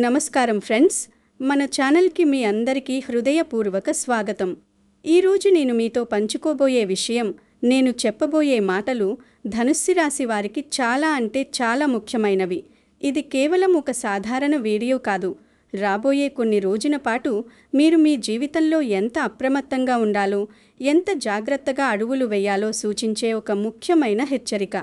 నమస్కారం ఫ్రెండ్స్, మన ఛానల్కి మీ అందరికీ హృదయపూర్వక స్వాగతం. ఈరోజు నేను మీతో పంచుకోబోయే విషయం, నేను చెప్పబోయే మాటలు ధనుస్సు రాశి వారికి చాలా అంటే చాలా ముఖ్యమైనవి. ఇది కేవలం ఒక సాధారణ వీడియో కాదు. రాబోయే కొన్ని రోజుల పాటు మీరు మీ జీవితంలో ఎంత అప్రమత్తంగా ఉండాలో, ఎంత జాగ్రత్తగా అడుగులు వేయాలో సూచించే ఒక ముఖ్యమైన హెచ్చరిక.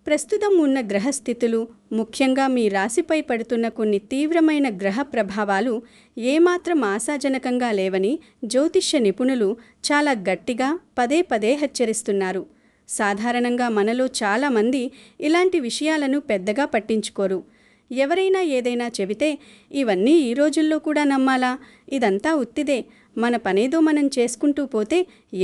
ప్రస్తుతం ఉన్న గ్రహస్థితులు, ముఖ్యంగా మీ రాశిపై పడుతున్న కొన్ని తీవ్రమైన గ్రహ ప్రభావాలు ఏమాత్రం ఆశాజనకంగా లేవని జ్యోతిష్య నిపుణులు చాలా గట్టిగా పదే పదే హెచ్చరిస్తున్నారు. సాధారణంగా మనలో చాలామంది ఇలాంటి విషయాలను పెద్దగా పట్టించుకోరు. ఎవరైనా ఏదైనా చెబితే, ఇవన్నీ ఈ రోజుల్లో కూడా నమ్మాలా, ఇదంతా ఉత్తిదే, మన పనేదో మనం చేసుకుంటూ పోతే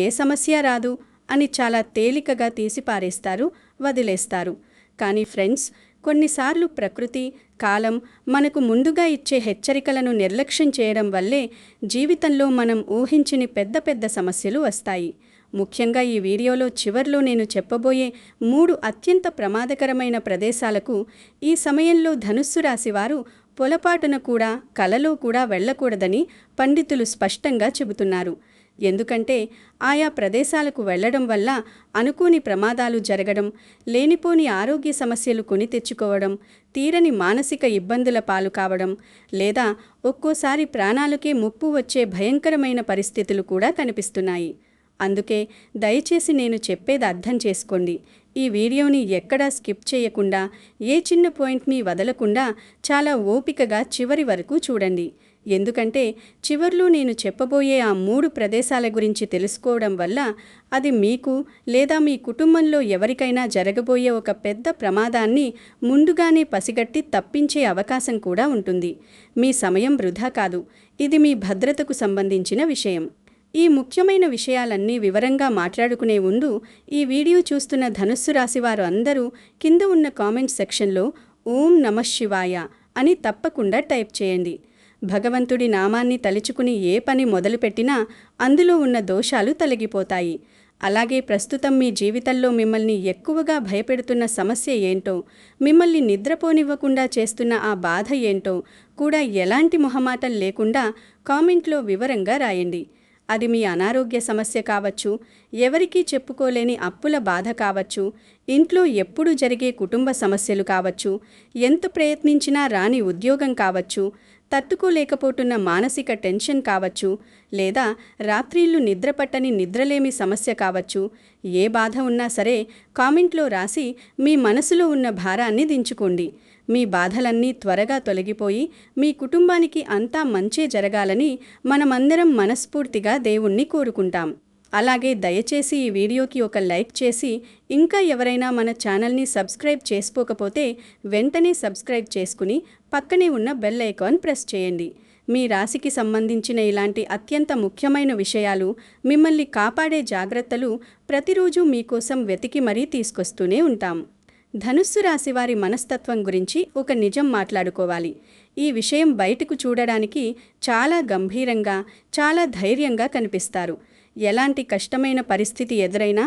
ఏ సమస్య రాదు అని చాలా తేలికగా తీసిపారేస్తారు, వదిలేస్తారు. కానీ ఫ్రెండ్స్, కొన్నిసార్లు ప్రకృతి, కాలం మనకు ముందుగా ఇచ్చే హెచ్చరికలను నిర్లక్ష్యం చేయడం వల్లే జీవితంలో మనం ఊహించని పెద్ద పెద్ద సమస్యలు వస్తాయి. ముఖ్యంగా ఈ వీడియోలో చివర్లో నేను చెప్పబోయే 3 అత్యంత ప్రమాదకరమైన ప్రదేశాలకు ఈ సమయంలో ధనుస్సు రాశివారు పొలపాటున కూడా, కలలో కూడా వెళ్ళకూడదని పండితులు స్పష్టంగా చెబుతున్నారు. ఎందుకంటే ఆయా ప్రదేశాలకు వెళ్లడం వల్ల అనుకోని ప్రమాదాలు జరగడం, లేనిపోని ఆరోగ్య సమస్యలు కొని తెచ్చుకోవడం, తీరని మానసిక ఇబ్బందుల పాలు కావడం, లేదా ఒక్కోసారి ప్రాణాలకే ముప్పు వచ్చే భయంకరమైన పరిస్థితులు కూడా కనిపిస్తున్నాయి. అందుకే దయచేసి నేను చెప్పేది అర్థం చేసుకోండి. ఈ వీడియోని ఎక్కడా స్కిప్ చేయకుండా, ఏ చిన్న పాయింట్ని వదలకుండా చాలా ఓపికగా చివరి వరకు చూడండి. ఎందుకంటే చివర్లో నేను చెప్పబోయే ఆ 3 ప్రదేశాల గురించి తెలుసుకోవడం వల్ల అది మీకు లేదా మీ కుటుంబంలో ఎవరికైనా జరగబోయే ఒక పెద్ద ప్రమాదాన్ని ముందుగానే పసిగట్టి తప్పించే అవకాశం కూడా ఉంటుంది. మీ సమయం వృధా కాదు. ఇది మీ భద్రతకు సంబంధించిన విషయం. ఈ ముఖ్యమైన విషయాలన్నీ వివరంగా మాట్లాడుకునే ముందు ఈ వీడియో చూస్తున్న ధనుస్సు రాశివారు అందరూ కింద ఉన్న కామెంట్ సెక్షన్లో ఓం నమః శివాయ అని తప్పకుండా టైప్ చేయండి. భగవంతుడి నామాన్ని తలుచుకుని ఏ పని మొదలుపెట్టినా అందులో ఉన్న దోషాలు తొలగిపోతాయి. అలాగే ప్రస్తుతం మీ జీవితంలో మిమ్మల్ని ఎక్కువగా భయపెడుతున్న సమస్య ఏంటో, మిమ్మల్ని నిద్రపోనివ్వకుండా చేస్తున్న ఆ బాధ ఏంటో కూడా ఎలాంటి మొహమాటం లేకుండా కామెంట్లో వివరంగా రాయండి. అది మీ అనారోగ్య సమస్య కావచ్చు, ఎవరికీ చెప్పుకోలేని అప్పుల బాధ కావచ్చు, ఇంట్లో ఎప్పుడు జరిగే కుటుంబ సమస్యలు కావచ్చు, ఎంత ప్రయత్నించినా రాని ఉద్యోగం కావచ్చు, తట్టుకోలేకపోతున్న మానసిక టెన్షన్ కావచ్చు, లేదా రాత్రిళ్ళు నిద్రపట్టని నిద్రలేమి సమస్య కావచ్చు. ఏ బాధ ఉన్నా సరే కామెంట్లో రాసి మీ మనసులో ఉన్న భారాన్ని దించుకోండి. మీ బాధలన్నీ త్వరగా తొలగిపోయి మీ కుటుంబానికి అంతా మంచే జరగాలని మనమందరం మనస్ఫూర్తిగా దేవుణ్ణి కోరుకుంటాం. అలాగే దయచేసి ఈ వీడియోకి ఒక లైక్ చేసి, ఇంకా ఎవరైనా మన ఛానల్ని సబ్స్క్రైబ్ చేసుకోకపోతే వెంటనే సబ్స్క్రైబ్ చేసుకుని పక్కనే ఉన్న బెల్ ఐకాన్ ప్రెస్ చేయండి. మీ రాశికి సంబంధించిన ఇలాంటి అత్యంత ముఖ్యమైన విషయాలు, మిమ్మల్ని కాపాడే జాగ్రత్తలు ప్రతిరోజు మీకోసం వెతికి మరీ తీసుకొస్తూనే ఉంటాం. ధనుస్సు రాశివారి మనస్తత్వం గురించి ఒక నిజం మాట్లాడుకోవాలి. ఈ విషయం బయటకు చూడడానికి చాలా గంభీరంగా, చాలా ధైర్యంగా కనిపిస్తారు. ఎలాంటి కష్టమైన పరిస్థితి ఎదురైనా,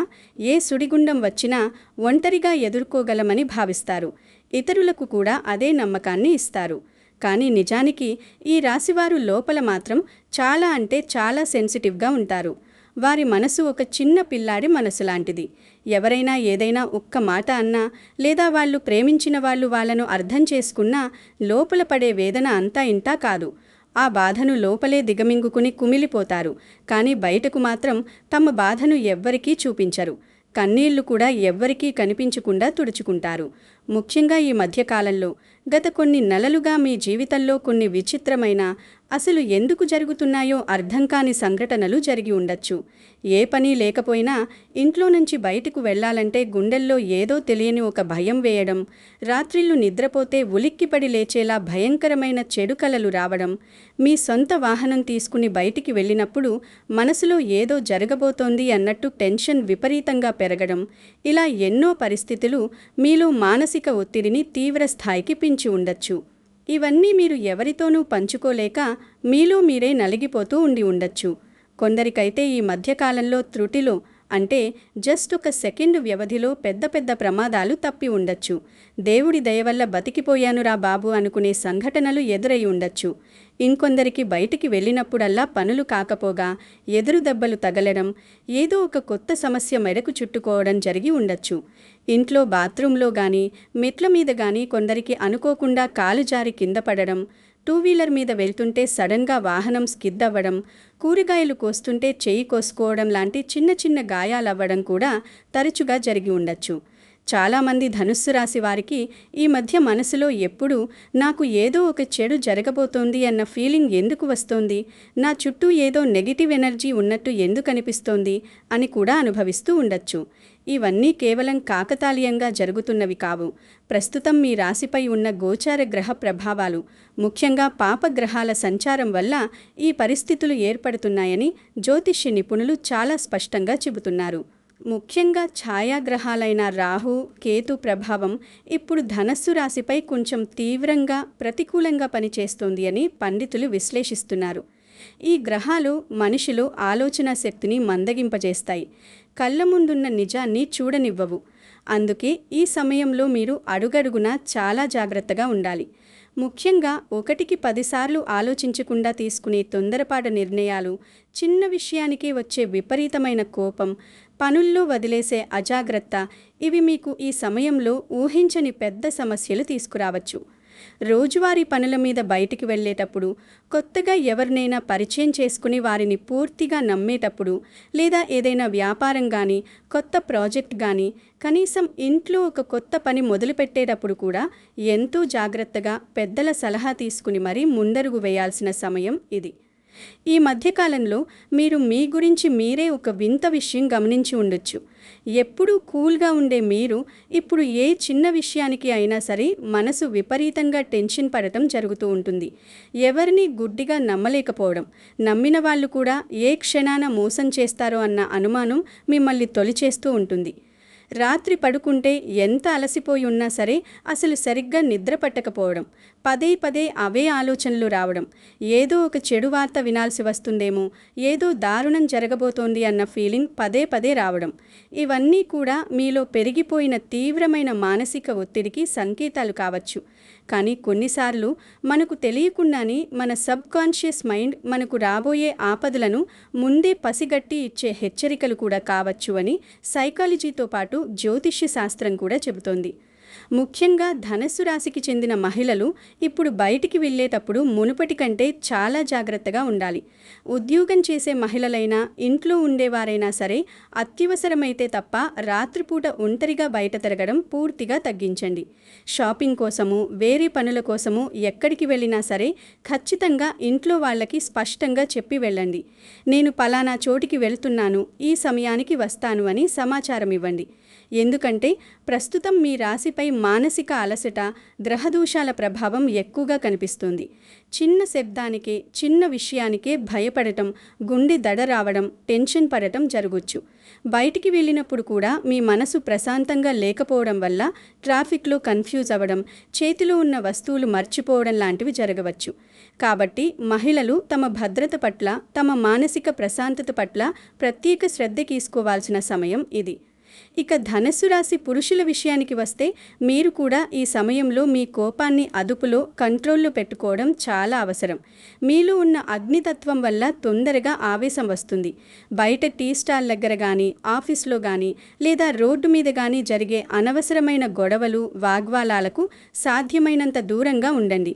ఏ సుడిగుండం వచ్చినా ఒంటరిగా ఎదుర్కోగలమని భావిస్తారు. ఇతరులకు కూడా అదే నమ్మకాన్ని ఇస్తారు. కానీ నిజానికి ఈ రాశివారు లోపల మాత్రం చాలా అంటే చాలా సెన్సిటివ్గా ఉంటారు. వారి మనసు ఒక చిన్న పిల్లాడి మనసు లాంటిది. ఎవరైనా ఏదైనా ఒక్క మాట అన్నా, లేదా వాళ్ళు ప్రేమించిన వాళ్ళు వాళ్ళను అర్థం చేసుకున్నా లోపల పడే వేదన అంతా ఇంతా కాదు. ఆ బాధను లోపలే దిగమింగుకుని కుమిలిపోతారు. కానీ బయటకు మాత్రం తమ బాధను ఎవ్వరికీ చూపించరు. కన్నీళ్లు కూడా ఎవ్వరికీ కనిపించకుండా తుడుచుకుంటారు. ముఖ్యంగా ఈ మధ్యకాలంలో గత కొన్ని నెలలుగా మీ జీవితంలో కొన్ని విచిత్రమైన, అసలు ఎందుకు జరుగుతున్నాయో అర్థం కాని సంఘటనలు జరిగి ఉండొచ్చు. ఏ పని లేకపోయినా ఇంట్లో నుంచి బయటకు వెళ్లాలంటే గుండెల్లో ఏదో తెలియని ఒక భయం వేయడం, రాత్రిళ్ళు నిద్రపోతే ఉలిక్కిపడి లేచేలా భయంకరమైన చెడు కలలు రావడం, మీ సొంత వాహనం తీసుకుని బయటికి వెళ్ళినప్పుడు మనసులో ఏదో జరగబోతోంది అన్నట్టు టెన్షన్ విపరీతంగా పెరగడం, ఇలా ఎన్నో పరిస్థితులు మీలో మానసిక ఒత్తిడిని తీవ్ర స్థాయికి పెంచి ఉండొచ్చు. ఇవన్నీ మీరు ఎవరితోనూ పంచుకోలేక మీలో మీరే నలిగిపోతూ ఉండి ఉండొచ్చు. కొందరికైతే ఈ మధ్యకాలంలో త్రుటిలో అంటే జస్ట్ ఒక సెకండ్ వ్యవధిలో పెద్ద పెద్ద ప్రమాదాలు తప్పి ఉండొచ్చు. దేవుడి దయ వల్ల బతికిపోయానురా బాబు అనుకునే సంఘటనలు ఎదురై ఉండొచ్చు. ఇంకొందరికి బయటికి వెళ్ళినప్పుడల్లా పనులు కాకపోగా ఎదురు దెబ్బలు తగలడం, ఏదో ఒక కొత్త సమస్య మెడకు చుట్టుకోవడం జరిగి ఉండొచ్చు. ఇంట్లో బాత్రూంలో గానీ మెట్ల మీద గానీ కొందరికి అనుకోకుండా కాలు జారి కింద పడడం, టూ వీలర్ మీద వెళ్తుంటే సడన్గా వాహనం స్కిడ్ అవ్వడం, కూరగాయలు కోస్తుంటే చెయ్యి కోసుకోవడం లాంటి చిన్న చిన్న గాయాలవ్వడం కూడా తరచుగా జరిగి ఉండొచ్చు. చాలామంది ధనుస్సు రాశి వారికి ఈ మధ్య మనసులో ఎప్పుడూ నాకు ఏదో ఒక చెడు జరగబోతోంది అన్న ఫీలింగ్ ఎందుకు వస్తోంది, నా చుట్టూ ఏదో నెగిటివ్ ఎనర్జీ ఉన్నట్టు ఎందుకు అనిపిస్తోంది అని కూడా అనుభవిస్తూ ఉండొచ్చు. ఇవన్నీ కేవలం కాకతాళీయంగా జరుగుతున్నవి కావు. ప్రస్తుతం మీ రాశిపై ఉన్న గోచార గ్రహ ప్రభావాలు, ముఖ్యంగా పాపగ్రహాల సంచారం వల్ల ఈ పరిస్థితులు ఏర్పడుతున్నాయని జ్యోతిష్య నిపుణులు చాలా స్పష్టంగా చెబుతున్నారు. ముఖ్యంగా ఛాయాగ్రహాలైన రాహు, కేతు ప్రభావం ఇప్పుడు ధనస్సు రాశిపై కొంచెం తీవ్రంగా ప్రతికూలంగా పనిచేస్తోంది అని పండితులు విశ్లేషిస్తున్నారు. ఈ గ్రహాలు మనిషిలో ఆలోచనా శక్తిని మందగింపజేస్తాయి, కళ్ళ ముందున్న నిజాన్ని చూడనివ్వవు. అందుకే ఈ సమయంలో మీరు అడుగడుగునా చాలా జాగ్రత్తగా ఉండాలి. ముఖ్యంగా 1కి 10 సార్లు ఆలోచించకుండా తీసుకునే తొందరపాటు నిర్ణయాలు, చిన్న విషయానికే వచ్చే విపరీతమైన కోపం, పనుల్లో వదిలేసే అజాగ్రత్త, ఇవి మీకు ఈ సమయంలో ఊహించని పెద్ద సమస్యలు తీసుకురావచ్చు. రోజువారీ పనుల మీద బయటికి వెళ్ళేటప్పుడు, కొత్తగా ఎవరినైనా పరిచయం చేసుకుని వారిని పూర్తిగా నమ్మేటప్పుడు, లేదా ఏదైనా వ్యాపారం కానీ కొత్త ప్రాజెక్ట్ కానీ కనీసం ఇంట్లో ఒక కొత్త పని మొదలుపెట్టేటప్పుడు కూడా ఎంతో జాగ్రత్తగా పెద్దల సలహా తీసుకుని మరీ ముందడుగు వేయాల్సిన సమయం ఇది. ఈ మధ్యకాలంలో మీరు మీ గురించి మీరే ఒక వింత విషయం గమనించి ఉండొచ్చు. ఎప్పుడూ కూల్గా ఉండే మీరు ఇప్పుడు ఏ చిన్న విషయానికి అయినా సరే మనసు విపరీతంగా టెన్షన్ పడటం జరుగుతూ ఉంటుంది. ఎవరిని గుడ్డిగా నమ్మలేకపోవడం, నమ్మిన వాళ్ళు కూడా ఏ క్షణాన మోసం చేస్తారో అన్న అనుమానం మిమ్మల్ని తొలిచేస్తూ ఉంటుంది. రాత్రి పడుకుంటే ఎంత అలసిపోయి ఉన్నా సరే అసలు సరిగ్గా నిద్ర పట్టకపోవడం, పదే పదే అవే ఆలోచనలు రావడం, ఏదో ఒక చెడు వార్త వినాల్సి వస్తుందేమో, ఏదో దారుణం జరగబోతోంది అన్న ఫీలింగ్ పదే పదే రావడం, ఇవన్నీ కూడా మీలో పెరిగిపోయిన తీవ్రమైన మానసిక ఒత్తిడికి సంకేతాలు కావచ్చు. కానీ కొన్నిసార్లు మనకు తెలియకుండానే మన సబ్కాన్షియస్ మైండ్ మనకు రాబోయే ఆపదలను ముందే పసిగట్టి ఇచ్చే హెచ్చరికలు కూడా కావచ్చు అని సైకాలజీతో పాటు జ్యోతిష్య శాస్త్రం కూడా చెబుతోంది. ముఖ్యంగా ధనస్సు రాశికి చెందిన మహిళలు ఇప్పుడు బయటికి వెళ్ళేటప్పుడు మునుపటి కంటే చాలా జాగ్రత్తగా ఉండాలి. ఉద్యోగం చేసే మహిళలైనా ఇంట్లో ఉండేవారైనా సరే అత్యవసరమైతే తప్ప రాత్రిపూట ఒంటరిగా బయట తిరగడం పూర్తిగా తగ్గించండి. షాపింగ్ కోసము, వేరే పనుల కోసము ఎక్కడికి వెళ్ళినా సరే ఖచ్చితంగా ఇంట్లో వాళ్ళకి స్పష్టంగా చెప్పి వెళ్ళండి. నేను పలానా చోటికి వెళ్తున్నాను, ఈ సమయానికి వస్తాను అని సమాచారం ఇవ్వండి. ఎందుకంటే ప్రస్తుతం మీ రాశిపై మానసిక అలసట, గ్రహదోషాల ప్రభావం ఎక్కువగా కనిపిస్తుంది. చిన్న శబ్దానికే, చిన్న విషయానికే భయపడటం, గుండె దడ రావడం, టెన్షన్ పడటం జరగవచ్చు. బయటికి వెళ్ళినప్పుడు కూడా మీ మనసు ప్రశాంతంగా లేకపోవడం వల్ల ట్రాఫిక్లో కన్ఫ్యూజ్ అవ్వడం, చేతిలో ఉన్న వస్తువులు మర్చిపోవడం లాంటివి జరగవచ్చు. కాబట్టి మహిళలు తమ భద్రత పట్ల, తమ మానసిక ప్రశాంతత పట్ల ప్రత్యేక శ్రద్ధ తీసుకోవాల్సిన సమయం ఇది. ఇక ధనస్సు రాశి పురుషుల విషయానికి వస్తే మీరు కూడా ఈ సమయంలో మీ కోపాన్ని అదుపులో, కంట్రోల్లో పెట్టుకోవడం చాలా అవసరం. మీలో ఉన్న అగ్నితత్వం వల్ల తొందరగా ఆవేశం వస్తుంది. బయట టీ స్టాల్ దగ్గర కానీ, ఆఫీస్లో కానీ లేదా రోడ్డు మీద కానీ జరిగే అనవసరమైన గొడవలు, వాగ్వాదాలకు సాధ్యమైనంత దూరంగా ఉండండి.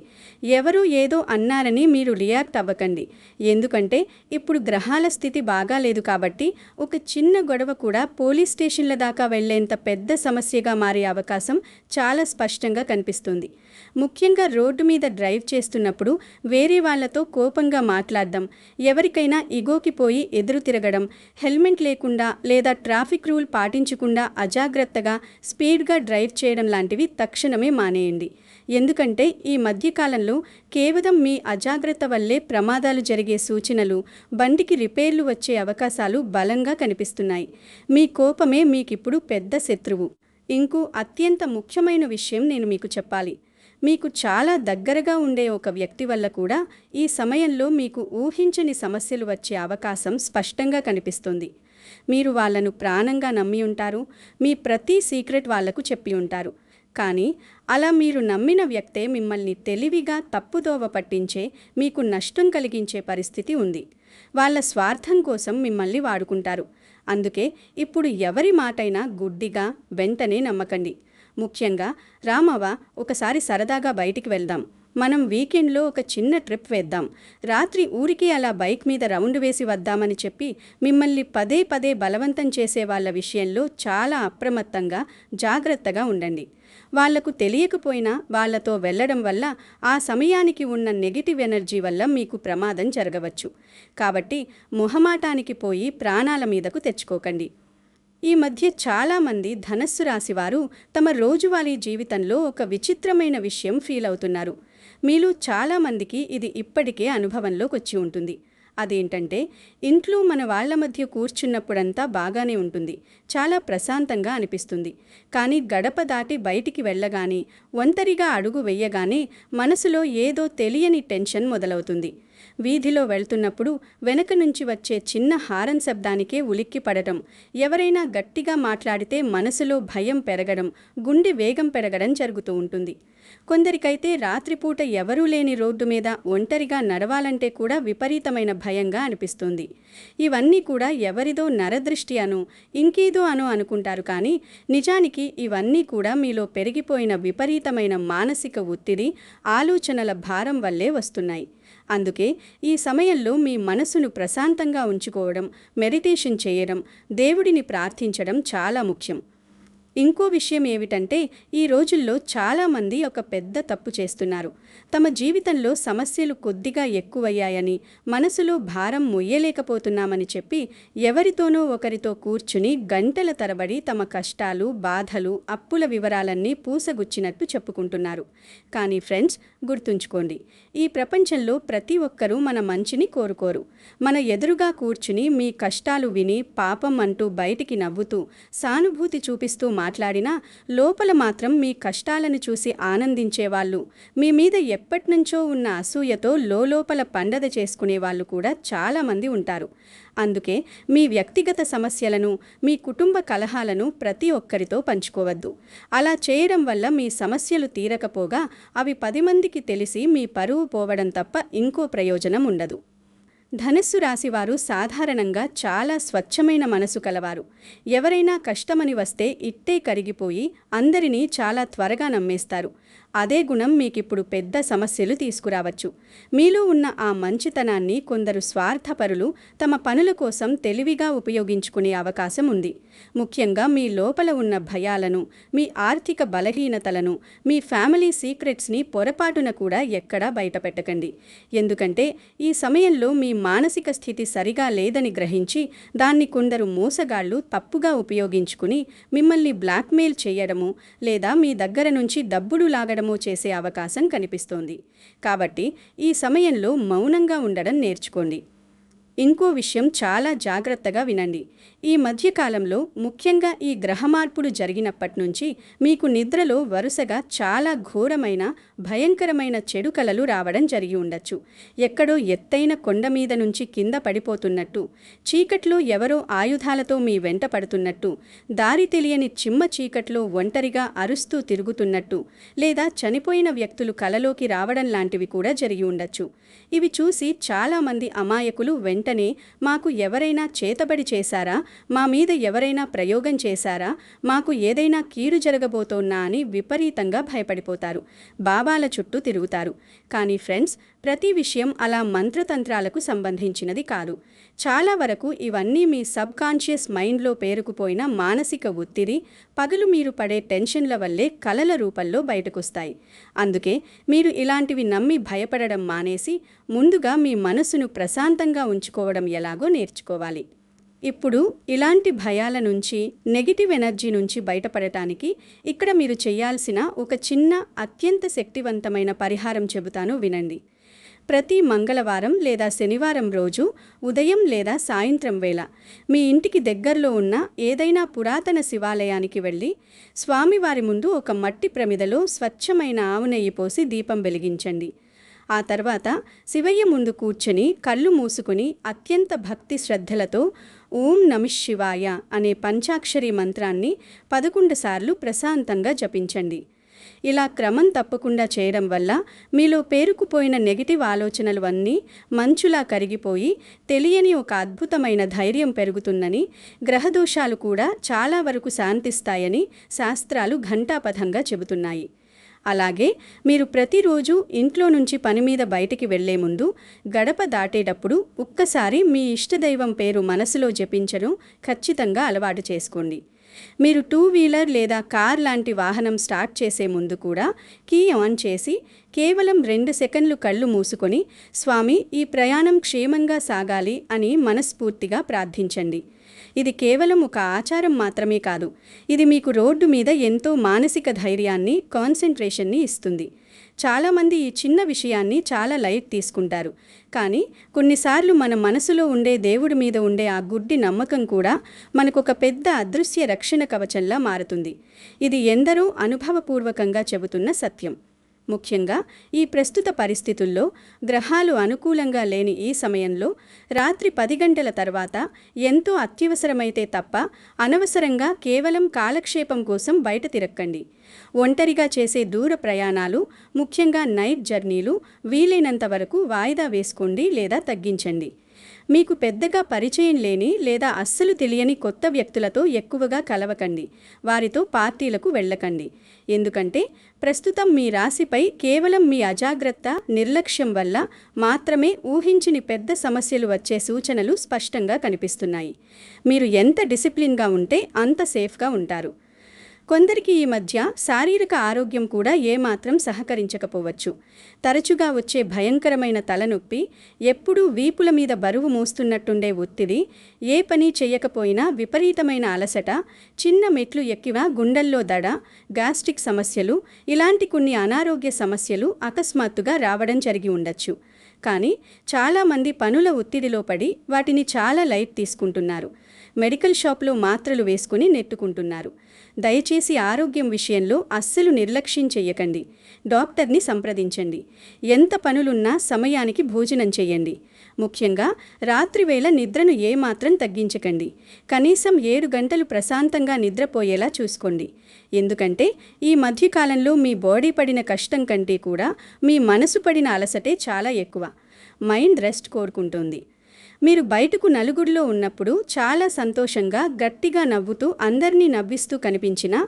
ఎవరో ఏదో అన్నారని మీరు రియాక్ట్ అవ్వకండి. ఎందుకంటే ఇప్పుడు గ్రహాల స్థితి బాగాలేదు కాబట్టి ఒక చిన్న గొడవ కూడా పోలీస్ స్టేషన్ల దాకా వెళ్లేంత పెద్ద సమస్యగా మారే అవకాశం చాలా స్పష్టంగా కనిపిస్తుంది. ముఖ్యంగా రోడ్డు మీద డ్రైవ్ చేస్తున్నప్పుడు వేరే వాళ్లతో కోపంగా మాట్లాడడం, ఎవరికైనా ఇగోకి పోయి ఎదురు తిరగడం, హెల్మెట్ లేకుండా లేదా ట్రాఫిక్ రూల్ పాటించకుండా అజాగ్రత్తగా స్పీడ్గా డ్రైవ్ చేయడం లాంటివి తక్షణమే మానేయండి. ఎందుకంటే ఈ మధ్యకాలంలో కేవలం మీ అజాగ్రత్త వల్లే ప్రమాదాలు జరిగే సూచనలు, బండికి రిపేర్లు వచ్చే అవకాశాలు బలంగా కనిపిస్తున్నాయి. మీ కోపమే మీకిప్పుడు పెద్ద శత్రువు. ఇంకో అత్యంత ముఖ్యమైన విషయం నేను మీకు చెప్పాలి. మీకు చాలా దగ్గరగా ఉండే ఒక వ్యక్తి వల్ల కూడా ఈ సమయంలో మీకు ఊహించని సమస్యలు వచ్చే అవకాశం స్పష్టంగా కనిపిస్తుంది. మీరు వాళ్ళను ప్రాణంగా నమ్మి ఉంటారు. మీ ప్రతి సీక్రెట్ వాళ్లకు చెప్పి ఉంటారు. కానీ అలా మీరు నమ్మిన వ్యక్తే మిమ్మల్ని తెలివిగా తప్పుదోవ పట్టించే, మీకు నష్టం కలిగించే పరిస్థితి ఉంది. వాళ్ళ స్వార్థం కోసం మిమ్మల్ని వాడుకుంటారు. అందుకే ఇప్పుడు ఎవరి మాటైనా గుడ్డిగా వెంటనే నమ్మకండి. ముఖ్యంగా రామవ్వ, ఒకసారి సరదాగా బయటికి వెళ్దాం, మనం వీకెండ్లో ఒక చిన్న ట్రిప్ వేద్దాం, రాత్రి ఊరికి అలా బైక్ మీద రౌండ్ వేసి వద్దామని చెప్పి మిమ్మల్ని పదే పదే బలవంతం చేసే వాళ్ళ విషయంలో చాలా అప్రమత్తంగా జాగ్రత్తగా ఉండండి. వాళ్లకు తెలియకపోయినా వాళ్లతో వెళ్లడం వల్ల ఆ సమయానికి ఉన్న నెగిటివ్ ఎనర్జీ వల్ల మీకు ప్రమాదం జరగవచ్చు. కాబట్టి మొహమాటానికి పోయి ప్రాణాల మీదకు తెచ్చుకోకండి. ఈ మధ్య చాలామంది ధనస్సు రాశివారు తమ రోజువారీ జీవితంలో ఒక విచిత్రమైన విషయం ఫీల్ అవుతున్నారు. మీలో చాలామందికి ఇది ఇప్పటికే అనుభవంలోకి వచ్చి ఉంటుంది. అదేంటంటే, ఇంట్లో మన వాళ్ల మధ్య కూర్చున్నప్పుడంతా బాగానే ఉంటుంది, చాలా ప్రశాంతంగా అనిపిస్తుంది. కానీ గడప దాటి బయటికి వెళ్ళగానే, ఒంటరిగా అడుగు వెయ్యగానే మనసులో ఏదో తెలియని టెన్షన్ మొదలవుతుంది. వీధిలో వెళ్తున్నప్పుడు వెనక నుంచి వచ్చే చిన్న హారన్ శబ్దానికే ఉలిక్కి పడటం, ఎవరైనా గట్టిగా మాట్లాడితే మనసులో భయం పెరగడం, గుండె వేగం పెరగడం జరుగుతూ ఉంటుంది. కొందరికైతే రాత్రిపూట ఎవరూ లేని రోడ్డు మీద ఒంటరిగా నడవాలంటే కూడా విపరీతమైన భయంగా అనిపిస్తుంది. ఇవన్నీ కూడా ఎవరిదో నరదృష్టి అను, ఇంకేదో అను అనుకుంటారు. కానీ నిజానికి ఇవన్నీ కూడా మీలో పెరిగిపోయిన విపరీతమైన మానసిక ఒత్తిడి, ఆలోచనల భారం వల్లే వస్తున్నాయి. అందుకే ఈ సమయంలో మీ మనసును ప్రశాంతంగా ఉంచుకోవడం, మెడిటేషన్ చేయడం, దేవుడిని ప్రార్థించడం చాలా ముఖ్యం. ఇంకో విషయం ఏమిటంటే, ఈ రోజుల్లో చాలామంది ఒక పెద్ద తప్పు చేస్తున్నారు. తమ జీవితంలో సమస్యలు కొద్దిగా ఎక్కువయ్యాయని, మనసులో భారం మొయ్యలేకపోతున్నామని చెప్పి ఎవరితోనో ఒకరితో కూర్చుని గంటల తరబడి తమ కష్టాలు, బాధలు, అప్పుల వివరాలన్నీ పూసగుచ్చినట్టు చెప్పుకుంటున్నారు. కానీ ఫ్రెండ్స్, గుర్తుంచుకోండి, ఈ ప్రపంచంలో ప్రతి ఒక్కరూ మన మంచిని కోరుకోరు. మన ఎదురుగా కూర్చుని మీ కష్టాలు విని పాపం అంటూ బయటికి నవ్వుతూ సానుభూతి చూపిస్తూ మాట్లాడినా లోపల మాత్రం మీ కష్టాలను చూసి ఆనందించేవాళ్ళు, మీ మీద ఎప్పటినుంచో ఉన్న అసూయతో లోపల పండగ చేసుకునే వాళ్ళు కూడా చాలామంది ఉంటారు. అందుకే మీ వ్యక్తిగత సమస్యలను, మీ కుటుంబ కలహాలను ప్రతి ఒక్కరితో పంచుకోవద్దు. అలా చేయడం వల్ల మీ సమస్యలు తీరకపోగా అవి 10 మందికి తెలిసి మీ పరువు పోవడం తప్ప ఇంకో ప్రయోజనం ఉండదు. ధనస్సు రాశివారు సాధారణంగా చాలా స్వచ్ఛమైన మనసు కలవారు. ఎవరైనా కష్టమని వస్తే ఇట్టే కరిగిపోయి అందరినీ చాలా త్వరగా నమ్మేస్తారు. అదే గుణం మీకిప్పుడు పెద్ద సమస్యలు తీసుకురావచ్చు. మీలో ఉన్న ఆ మంచితనాన్ని కొందరు స్వార్థపరులు తమ పనుల కోసం తెలివిగా ఉపయోగించుకునే అవకాశం ఉంది. ముఖ్యంగా మీ లోపల ఉన్న భయాలను, మీ ఆర్థిక బలహీనతలను, మీ ఫ్యామిలీ సీక్రెట్స్ని పొరపాటున కూడా ఎక్కడా బయటపెట్టకండి. ఎందుకంటే ఈ సమయంలో మీ మానసిక స్థితి సరిగా లేదని గ్రహించి దాన్ని కొందరు మోసగాళ్లు తప్పుగా ఉపయోగించుకుని మిమ్మల్ని బ్లాక్మెయిల్ చేయడము లేదా మీ దగ్గర నుంచి డబ్బులు లాగడము చేసే అవకాశం కనిపిస్తోంది. కాబట్టి ఈ సమయంలో మౌనంగా ఉండడం నేర్చుకోండి. ఇంకో విషయం చాలా జాగ్రత్తగా వినండి. ఈ మధ్యకాలంలో ముఖ్యంగా ఈ గ్రహ మార్పులు జరిగినప్పటి నుంచి మీకు నిద్రలో వరుసగా చాలా ఘోరమైన, భయంకరమైన చెడు కలలు రావడం జరిగి ఉండొచ్చు. ఎక్కడో ఎత్తైన కొండ మీద నుంచి కింద పడిపోతున్నట్టు, చీకట్లో ఎవరో ఆయుధాలతో మీ వెంట పడుతున్నట్టు, దారి తెలియని చిమ్మ చీకట్లో ఒంటరిగా అరుస్తూ తిరుగుతున్నట్టు, లేదా చనిపోయిన వ్యక్తులు కలలోకి రావడం లాంటివి కూడా జరిగి ఉండొచ్చు. ఇవి చూసి చాలామంది అమాయకులు వెంటనే మాకు ఎవరైనా చేతబడి చేశారా, మా మీద ఎవరైనా ప్రయోగం చేశారా, మాకు ఏదైనా కీడు జరగబోతోన్నా అని విపరీతంగా భయపడిపోతారు. బాబాల చుట్టూ తిరుగుతారు. కానీ ఫ్రెండ్స్, ప్రతి విషయం అలా మంత్రతంత్రాలకు సంబంధించినది కాదు. చాలా వరకు ఇవన్నీ మీ సబ్కాన్షియస్ మైండ్లో పేరుకుపోయిన మానసిక ఒత్తిడి, పగలు మీరు పడే టెన్షన్ల వల్లే కలల రూపంలో బయటకొస్తాయి. అందుకే మీరు ఇలాంటివి నమ్మి భయపడడం మానేసి ముందుగా మీ మనసును ప్రశాంతంగా ఉంచుకోవడం ఎలాగో నేర్చుకోవాలి. ఇప్పుడు ఇలాంటి భయాల నుంచి, నెగిటివ్ ఎనర్జీ నుంచి బయటపడటానికి ఇక్కడ మీరు చేయాల్సిన ఒక చిన్న, అత్యంత శక్తివంతమైన పరిహారం చెబుతాను, వినండి. ప్రతి మంగళవారం లేదా శనివారం రోజు ఉదయం లేదా సాయంత్రం వేళ మీ ఇంటికి దగ్గరలో ఉన్న ఏదైనా పురాతన శివాలయానికి వెళ్ళి స్వామివారి ముందు ఒక మట్టి ప్రమిదలో స్వచ్ఛమైన ఆవు నెయ్యి పోసి దీపం వెలిగించండి. ఆ తర్వాత శివయ్య ముందు కూర్చొని కళ్ళు మూసుకుని అత్యంత భక్తి శ్రద్ధలతో ఓం నమఃశివాయ అనే పంచాక్షరి మంత్రాన్ని 11 సార్లు ప్రశాంతంగా జపించండి. ఇలా క్రమం తప్పకుండా చేయడం వల్ల మీలో పేరుకుపోయిన నెగిటివ్ ఆలోచనలు అన్నీ మంచులా కరిగిపోయి తెలియని ఒక అద్భుతమైన ధైర్యం పెరుగుతుందని, గ్రహదోషాలు కూడా చాలా వరకు శాంతిస్తాయని శాస్త్రాలు ఘంటాపథంగా చెబుతున్నాయి. అలాగే మీరు ప్రతిరోజు ఇంట్లో నుంచి పని మీద బయటికి వెళ్లే ముందు గడప దాటేటప్పుడు ఒక్కసారి మీ ఇష్టదైవం పేరు మనసులో జపించడం ఖచ్చితంగా అలవాటు చేసుకోండి. మీరు 2 వీలర్ లేదా కార్ లాంటి వాహనం స్టార్ట్ చేసే ముందు కూడా కీ ఆన్ చేసి కేవలం 2 సెకండ్లు కళ్ళు మూసుకొని స్వామి, ఈ ప్రయాణం క్షేమంగా సాగాలి అని మనస్ఫూర్తిగా ప్రార్థించండి. ఇది కేవలం ఒక ఆచారం మాత్రమే కాదు, ఇది మీకు రోడ్డు మీద ఎంతో మానసిక ధైర్యాన్ని, కాన్సంట్రేషన్ని ఇస్తుంది. చాలామంది ఈ చిన్న విషయాన్ని చాలా లైట్ తీసుకుంటారు, కానీ కొన్నిసార్లు మన మనసులో ఉండే దేవుడి మీద ఉండే ఆ గుడ్డి నమ్మకం కూడా మనకొక పెద్ద అదృశ్య రక్షణ కవచంలా మారుతుంది. ఇది ఎందరో అనుభవపూర్వకంగా చెబుతున్న సత్యం. ముఖ్యంగా ఈ ప్రస్తుత పరిస్థితుల్లో గ్రహాలు అనుకూలంగా లేని ఈ సమయంలో రాత్రి 10 గంటల తర్వాత ఎంతో అత్యవసరమైతే తప్ప అనవసరంగా కేవలం కాలక్షేపం కోసం బయట తిరక్కండి. ఒంటరిగా చేసే దూర ప్రయాణాలు, ముఖ్యంగా నైట్ జర్నీలు వీలైనంత వరకు వాయిదా వేసుకోండి లేదా తగ్గించండి. మీకు పెద్దగా పరిచయం లేని లేదా అస్సలు తెలియని కొత్త వ్యక్తులతో ఎక్కువగా కలవకండి. వారితో పార్టీలకు వెళ్ళకండి. ఎందుకంటే ప్రస్తుతం మీ రాశిపై కేవలం మీ అజాగ్రత్త, నిర్లక్ష్యం వల్ల మాత్రమే ఊహించని పెద్ద సమస్యలు వచ్చే సూచనలు స్పష్టంగా కనిపిస్తున్నాయి. మీరు ఎంత డిసిప్లిన్గా ఉంటే అంత సేఫ్గా ఉంటారు. కొందరికి ఈ మధ్య శారీరక ఆరోగ్యం కూడా ఏమాత్రం సహకరించకపోవచ్చు. తరచుగా వచ్చే భయంకరమైన తలనొప్పి, ఎప్పుడూ వీపుల మీద బరువు మోస్తున్నట్టుండే ఒత్తిడి, ఏ పని చేయకపోయినా విపరీతమైన అలసట, చిన్న మెట్లు ఎక్కినా గుండెల్లో దడ, గ్యాస్ట్రిక్ సమస్యలు, ఇలాంటి కొన్ని అనారోగ్య సమస్యలు అకస్మాత్తుగా రావడం జరిగి ఉండొచ్చు. కానీ చాలామంది పనుల ఒత్తిడిలో పడి వాటిని చాలా లైట్ తీసుకుంటున్నారు. మెడికల్ షాప్లో మాత్రలు వేసుకుని నెట్టుకుంటున్నారు. దయచేసి ఆరోగ్యం విషయంలో అస్సలు నిర్లక్ష్యం చెయ్యకండి. డాక్టర్ని సంప్రదించండి. ఎంత పనులున్నా సమయానికి భోజనం చేయండి. ముఖ్యంగా రాత్రివేళ నిద్రను ఏమాత్రం తగ్గించకండి. కనీసం 7 గంటలు ప్రశాంతంగా నిద్రపోయేలా చూసుకోండి. ఎందుకంటే ఈ మధ్యకాలంలో మీ బాడీ పడిన కష్టం కంటే కూడా మీ మనసు పడిన అలసటే చాలా ఎక్కువ. మైండ్ రెస్ట్ కోరుకుంటుంది. మీరు బయటకు నలుగురిలో ఉన్నప్పుడు చాలా సంతోషంగా, గట్టిగా నవ్వుతూ అందరినీ నవ్విస్తూ కనిపించినా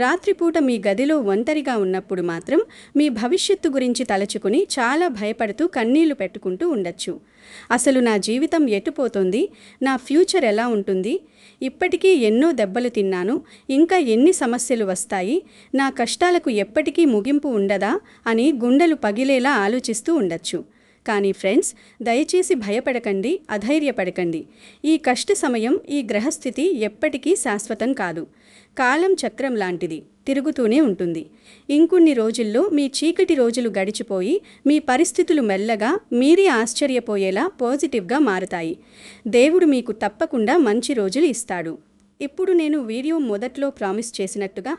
రాత్రిపూట మీ గదిలో ఒంటరిగా ఉన్నప్పుడు మాత్రం మీ భవిష్యత్తు గురించి తలచుకుని చాలా భయపడుతూ కన్నీళ్లు పెట్టుకుంటూ ఉండొచ్చు. అసలు నా జీవితం ఎటుపోతుంది, నా ఫ్యూచర్ ఎలా ఉంటుంది, ఇప్పటికీ ఎన్నో దెబ్బలు తిన్నాను, ఇంకా ఎన్ని సమస్యలు వస్తాయి, నా కష్టాలకు ఎప్పటికీ ముగింపు ఉండదా అని గుండెలు పగిలేలా ఆలోచిస్తూ ఉండొచ్చు. కానీ ఫ్రెండ్స్, దయచేసి భయపడకండి, అధైర్యపడకండి. ఈ కష్ట సమయం, ఈ గ్రహస్థితి ఎప్పటికీ శాశ్వతం కాదు. కాలం చక్రం లాంటిది, తిరుగుతూనే ఉంటుంది. ఇంకొన్ని రోజుల్లో మీ చీకటి రోజులు గడిచిపోయి మీ పరిస్థితులు మెల్లగా మీరే ఆశ్చర్యపోయేలా పాజిటివ్గా మారుతాయి. దేవుడు మీకు తప్పకుండా మంచి రోజులు ఇస్తాడు. ఇప్పుడు నేను వీడియో మొదట్లో ప్రామిస్ చేసినట్టుగా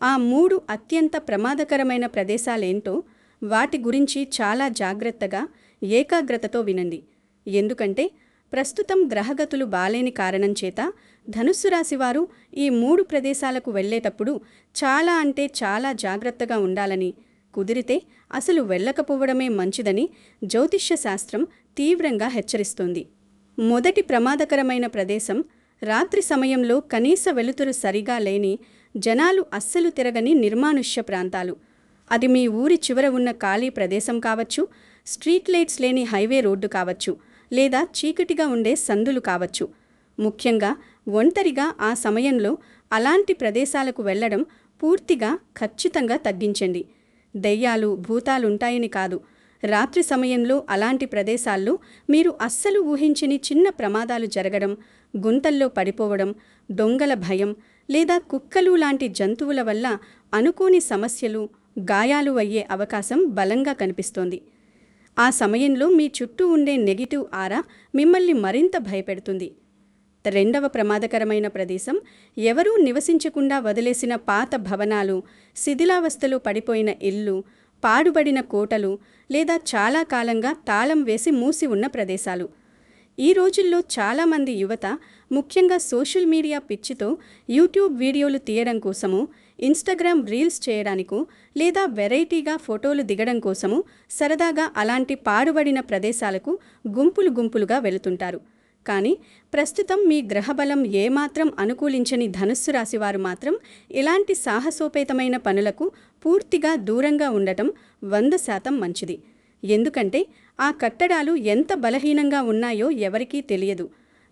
ఆ 3 అత్యంత ప్రమాదకరమైన ప్రదేశాలేంటో వాటి గురించి చాలా జాగ్రత్తగా, ఏకాగ్రతతో వినండి. ఎందుకంటే ప్రస్తుతం గ్రహగతులు బాలేని కారణం చేత ధనుస్సు రాశివారు ఈ 3 ప్రదేశాలకు వెళ్ళేటప్పుడు చాలా అంటే చాలా జాగ్రత్తగా ఉండాలని, కుదిరితే అసలు వెళ్ళకపోవడమే మంచిదని జ్యోతిష్య శాస్త్రం తీవ్రంగా హెచ్చరిస్తోంది. మొదటి ప్రమాదకరమైన ప్రదేశం రాత్రి సమయంలో కనీస వెలుతురు సరిగా లేని, జనాలు అస్సలు తిరగని నిర్మానుష్య ప్రాంతాలు. అది మీ ఊరి చివర ఉన్న ఖాళీ ప్రదేశం కావచ్చు, స్ట్రీట్ లైట్స్ లేని హైవే రోడ్డు కావచ్చు, లేదా చీకటిగా ఉండే సందులు కావచ్చు. ముఖ్యంగా ఒంటరిగా ఆ సమయంలో అలాంటి ప్రదేశాలకు వెళ్ళడం పూర్తిగా ఖచ్చితంగా తగ్గించండి. దెయ్యాలు, భూతాలుంటాయని కాదు, రాత్రి సమయంలో అలాంటి ప్రదేశాల్లో మీరు అస్సలు ఊహించని చిన్న ప్రమాదాలు జరగడం, గుంతల్లో పడిపోవడం, దొంగల భయం లేదా కుక్కలు లాంటి జంతువుల వల్ల అనుకోని సమస్యలు, గాయాలు అయ్యే అవకాశం బలంగా కనిపిస్తోంది. ఆ సమయంలో మీ చుట్టూ ఉండే నెగిటివ్ ఆరా మిమ్మల్ని మరింత భయపెడుతుంది. రెండవ ప్రమాదకరమైన ప్రదేశం ఎవరూ నివసించకుండా వదిలేసిన పాత భవనాలు, శిథిలావస్థలో పడిపోయిన ఇల్లు, పాడుబడిన కోటలు లేదా చాలా కాలంగా తాళం వేసి మూసి ఉన్న ప్రదేశాలు. ఈ రోజుల్లో చాలామంది యువత ముఖ్యంగా సోషల్ మీడియా పిచ్చితో యూట్యూబ్ వీడియోలు తీయడం కోసము, ఇన్స్టాగ్రామ్ రీల్స్ చేయడానికో లేదా వెరైటీగా ఫోటోలు దిగడం కోసము సరదాగా అలాంటి పాడుబడిన ప్రదేశాలకు గుంపులు గుంపులుగా వెళుతుంటారు. కానీ ప్రస్తుతం మీ గ్రహబలం ఏమాత్రం అనుకూలించని ధనుస్సు రాశివారు మాత్రం ఇలాంటి సాహసోపేతమైన పనులకు పూర్తిగా దూరంగా ఉండటం 100% మంచిది. ఎందుకంటే ఆ కట్టడాలు ఎంత బలహీనంగా ఉన్నాయో ఎవరికీ తెలియదు.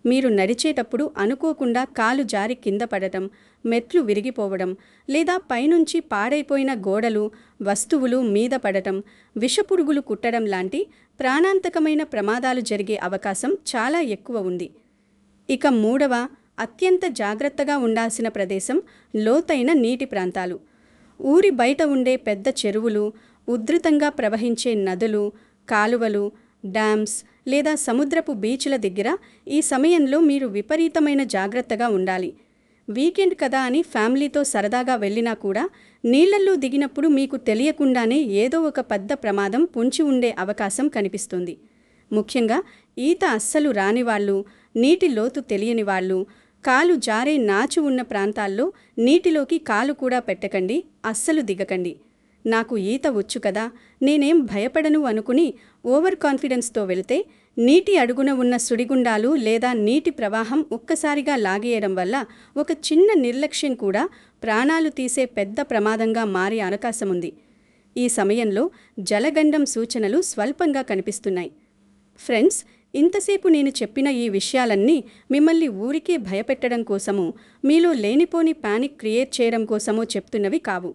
మీరు నడిచేటప్పుడు అనుకోకుండా కాలు జారి కింద పడటం, మెట్లు విరిగిపోవడం, లేదా పైనుంచి పాడైపోయిన గోడలు, వస్తువులు మీద పడటం, విషపురుగులు కుట్టడం లాంటి ప్రాణాంతకమైన ప్రమాదాలు జరిగే అవకాశం చాలా ఎక్కువ ఉంది. ఇక 3వ అత్యంత జాగ్రత్తగా ఉండాల్సిన ప్రదేశం లోతైన నీటి ప్రాంతాలు. ఊరి బయట ఉండే పెద్ద చెరువులు, ఉధృతంగా ప్రవహించే నదులు, కాలువలు, డ్యామ్స్ లేదా సముద్రపు బీచ్ల దగ్గర ఈ సమయంలో మీరు విపరీతమైన జాగ్రత్తగా ఉండాలి. వీకెండ్ కదా అని ఫ్యామిలీతో సరదాగా వెళ్ళినా కూడా నీళ్లల్లో దిగినప్పుడు మీకు తెలియకుండానే ఏదో ఒక పెద్ద ప్రమాదం పొంచి ఉండే అవకాశం కనిపిస్తుంది. ముఖ్యంగా ఈత అస్సలు రానివాళ్ళు, నీటి లోతు తెలియని వాళ్ళు, కాలు జారే నాచు ఉన్న ప్రాంతాల్లో నీటిలోకి కాలు కూడా పెట్టకండి, అస్సలు దిగకండి. నాకు ఈత వచ్చు కదా, నేనేం భయపడను అనుకుని ఓవర్ కాన్ఫిడెన్స్తో వెళితే నీటి అడుగున ఉన్న సుడిగుండాలు లేదా నీటి ప్రవాహం ఒక్కసారిగా లాగేయడం వల్ల ఒక చిన్న నిర్లక్ష్యం కూడా ప్రాణాలు తీసే పెద్ద ప్రమాదంగా మారే అవకాశముంది. ఈ సమయంలో జలగండం సూచనలు స్వల్పంగా కనిపిస్తున్నాయి. ఫ్రెండ్స్, ఇంతసేపు నేను చెప్పిన ఈ విషయాలన్నీ మిమ్మల్ని ఊరికే భయపెట్టడం కోసమో, మీలో లేనిపోని పానిక్ క్రియేట్ చేయడం కోసమో చెప్తున్నవి కావు.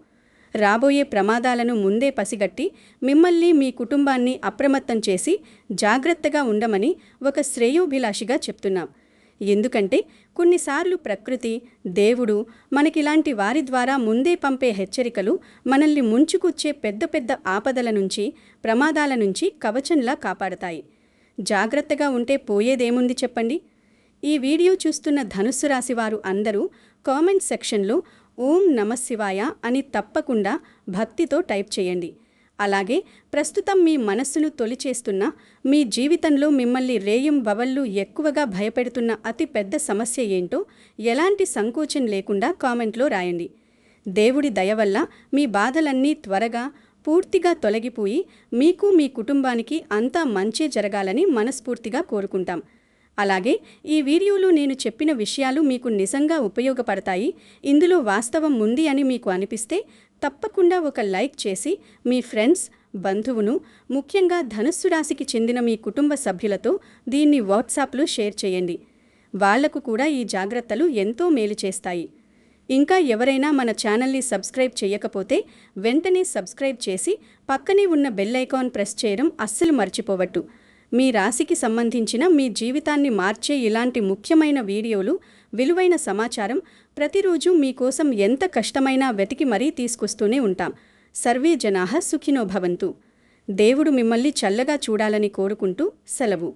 రాబోయే ప్రమాదాలను ముందే పసిగట్టి మిమ్మల్ని, మీ కుటుంబాన్ని అప్రమత్తం చేసి జాగ్రత్తగా ఉండమని ఒక శ్రేయోభిలాషిగా చెప్తున్నాం. ఎందుకంటే కొన్నిసార్లు ప్రకృతి, దేవుడు మనకిలాంటి వారి ద్వారా ముందే పంపే హెచ్చరికలు మనల్ని ముంచుకొచ్చే పెద్ద పెద్ద ఆపదల నుంచి, ప్రమాదాల నుంచి కవచంలా కాపాడతాయి. జాగ్రత్తగా ఉంటే పోయేదేముంది చెప్పండి? ఈ వీడియో చూస్తున్న ధనుస్సు రాశివారు అందరూ కామెంట్ సెక్షన్లో ఓం నమఃశివాయ అని తప్పకుండా భక్తితో టైప్ చేయండి. అలాగే ప్రస్తుతం మీ మనస్సును తొలిచేస్తున్న, మీ జీవితంలో మిమ్మల్ని రేయింబవళ్ళు ఎక్కువగా భయపెడుతున్న అతి పెద్ద సమస్య ఏంటో ఎలాంటి సంకోచం లేకుండా కామెంట్లో రాయండి. దేవుడి దయ వల్ల మీ బాధలన్నీ త్వరగా, పూర్తిగా తొలగిపోయి మీకు, మీ కుటుంబానికి అంతా మంచే జరగాలని మనస్ఫూర్తిగా కోరుకుంటాం. అలాగే ఈ వీడియోలో నేను చెప్పిన విషయాలు మీకు నిజంగా ఉపయోగపడతాయి, ఇందులో వాస్తవం ఉంది అని మీకు అనిపిస్తే తప్పకుండా ఒక లైక్ చేసి మీ ఫ్రెండ్స్, బంధువును, ముఖ్యంగా ధనుస్సు రాశికి చెందిన మీ కుటుంబ సభ్యులతో దీన్ని వాట్సాప్లో షేర్ చేయండి. వాళ్లకు కూడా ఈ జాగ్రత్తలు ఎంతో మేలు చేస్తాయి. ఇంకా ఎవరైనా మన ఛానల్ని సబ్స్క్రైబ్ చేయకపోతే వెంటనే సబ్స్క్రైబ్ చేసి పక్కనే ఉన్న బెల్ ఐకాన్ ప్రెస్ చేయడం అస్సలు మర్చిపోవద్దు. మీ రాశికి సంబంధించిన, మీ జీవితాన్ని మార్చే ఇలాంటి ముఖ్యమైన వీడియోలు, విలువైన సమాచారం ప్రతిరోజు మీకోసం ఎంత కష్టమైనా వెతికి మరీ తీసుకొస్తూనే ఉంటాం. సర్వే జనాః సుఖినో భవంతు. దేవుడు మిమ్మల్ని చల్లగా చూడాలని కోరుకుంటూ సెలవు.